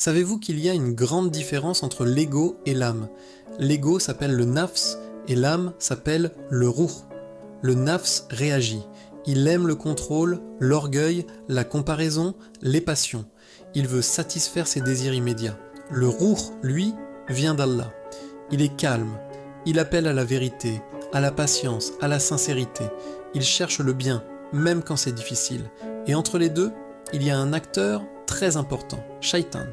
Savez-vous qu'il y a une grande différence entre l'ego et l'âme? L'ego s'appelle le nafs et l'âme s'appelle le ruh. Le nafs réagit. Il aime le contrôle, l'orgueil, la comparaison, les passions. Il veut satisfaire ses désirs immédiats. Le ruh, lui, vient d'Allah. Il est calme. Il appelle à la vérité, à la patience, à la sincérité. Il cherche le bien, même quand c'est difficile. Et entre les deux, il y a un acteur très important, Shaitan.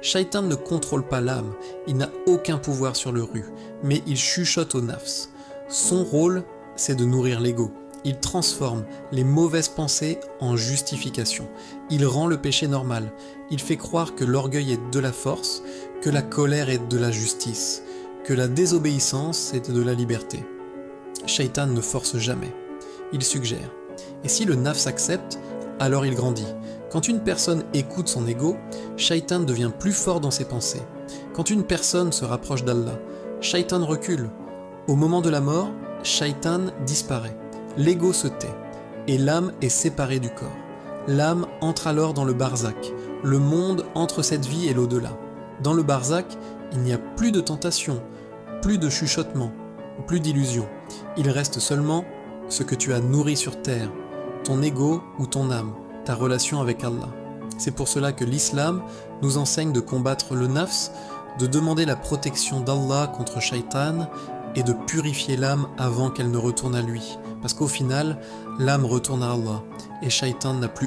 Shaitan ne contrôle pas l'âme, il n'a aucun pouvoir sur le ruh, mais il chuchote au nafs. Son rôle, c'est de nourrir l'ego. Il transforme les mauvaises pensées en justification. Il rend le péché normal. Il fait croire que l'orgueil est de la force, que la colère est de la justice, que la désobéissance est de la liberté. Shaitan ne force jamais. Il suggère. Et si le nafs accepte, alors il grandit. Quand une personne écoute son ego, Shaitan devient plus fort dans ses pensées. Quand une personne se rapproche d'Allah, Shaitan recule. Au moment de la mort, Shaitan disparaît. L'ego se tait et l'âme est séparée du corps. L'âme entre alors dans le barzakh, le monde entre cette vie et l'au-delà. Dans le barzakh, il n'y a plus de tentation, plus de chuchotement, plus d'illusions. Il reste seulement ce que tu as nourri sur terre, ton ego ou ton âme, ta relation avec Allah. C'est pour cela que l'islam nous enseigne de combattre le nafs, de demander la protection d'Allah contre Shaitan et de purifier l'âme avant qu'elle ne retourne à lui. Parce qu'au final, l'âme retourne à Allah et Shaitan n'a plus